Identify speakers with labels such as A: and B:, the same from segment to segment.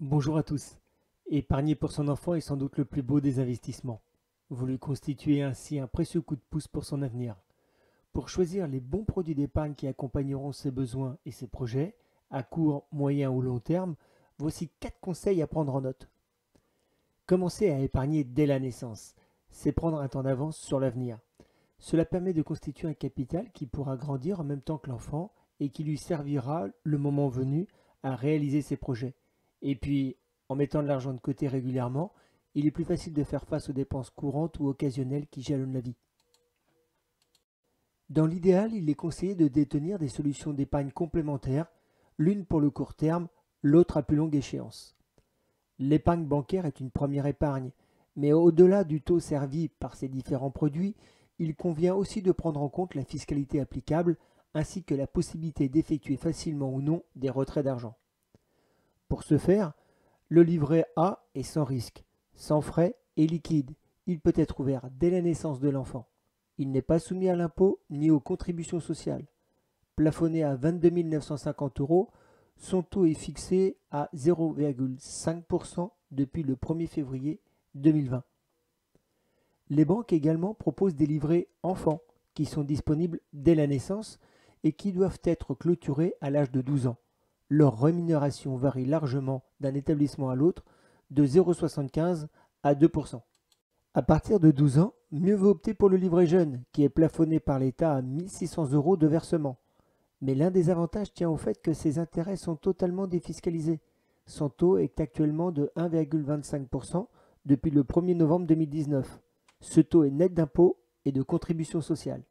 A: Bonjour à tous. Épargner pour son enfant est sans doute le plus beau des investissements. Vous lui constituez ainsi un précieux coup de pouce pour son avenir. Pour choisir les bons produits d'épargne qui accompagneront ses besoins et ses projets, à court, moyen ou long terme, voici 4 conseils à prendre en note. Commencez à épargner dès la naissance. C'est prendre un temps d'avance sur l'avenir. Cela permet de constituer un capital qui pourra grandir en même temps que l'enfant et qui lui servira, le moment venu, à réaliser ses projets. Et puis, en mettant de l'argent de côté régulièrement, il est plus facile de faire face aux dépenses courantes ou occasionnelles qui jalonnent la vie. Dans l'idéal, il est conseillé de détenir des solutions d'épargne complémentaires, l'une pour le court terme, l'autre à plus longue échéance. L'épargne bancaire est une première épargne, mais au-delà du taux servi par ces différents produits, il convient aussi de prendre en compte la fiscalité applicable ainsi que la possibilité d'effectuer facilement ou non des retraits d'argent. Pour ce faire, le livret A est sans risque, sans frais et liquide. Il peut être ouvert dès la naissance de l'enfant. Il n'est pas soumis à l'impôt ni aux contributions sociales. Plafonné à 22 950 euros, son taux est fixé à 0,5% depuis le 1er février 2020. Les banques également proposent des livrets enfants qui sont disponibles dès la naissance et qui doivent être clôturés à l'âge de 12 ans. Leur rémunération varie largement d'un établissement à l'autre, de 0,75 à 2%. À partir de 12 ans, mieux vaut opter pour le livret jeune, qui est plafonné par l'État à 1 600 euros de versement. Mais l'un des avantages tient au fait que ses intérêts sont totalement défiscalisés. Son taux est actuellement de 1,25% depuis le 1er novembre 2019. Ce taux est net d'impôts et de contributions sociales.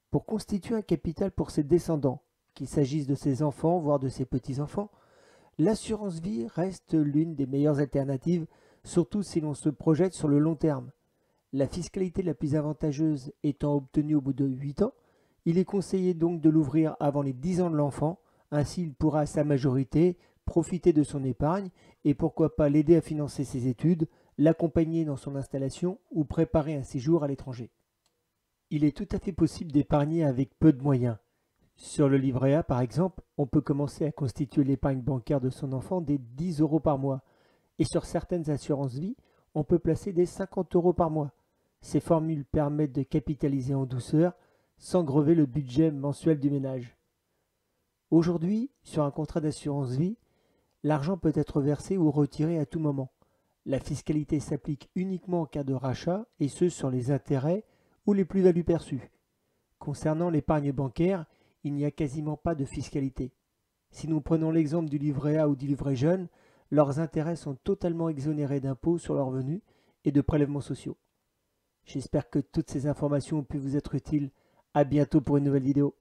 A: Pour constituer un capital pour ses descendants, qu'il s'agisse de ses enfants, voire de ses petits-enfants, l'assurance vie reste l'une des meilleures alternatives, surtout si l'on se projette sur le long terme. La fiscalité la plus avantageuse étant obtenue au bout de 8 ans, il est conseillé donc de l'ouvrir avant les 10 ans de l'enfant, ainsi il pourra à sa majorité profiter de son épargne et pourquoi pas l'aider à financer ses études, l'accompagner dans son installation ou préparer un séjour à l'étranger. Il est tout à fait possible d'épargner avec peu de moyens. Sur le livret A, par exemple, on peut commencer à constituer l'épargne bancaire de son enfant dès 10 euros par mois. Et sur certaines assurances vie, on peut placer des 50 euros par mois. Ces formules permettent de capitaliser en douceur sans grever le budget mensuel du ménage. Aujourd'hui, sur un contrat d'assurance vie, l'argent peut être versé ou retiré à tout moment. La fiscalité s'applique uniquement en cas de rachat et ce sur les intérêts ou les plus-values perçues. Concernant l'épargne bancaire, il n'y a quasiment pas de fiscalité. Si nous prenons l'exemple du livret A ou du livret jeune, leurs intérêts sont totalement exonérés d'impôts sur leurs revenus et de prélèvements sociaux. J'espère que toutes ces informations ont pu vous être utiles. À bientôt pour une nouvelle vidéo.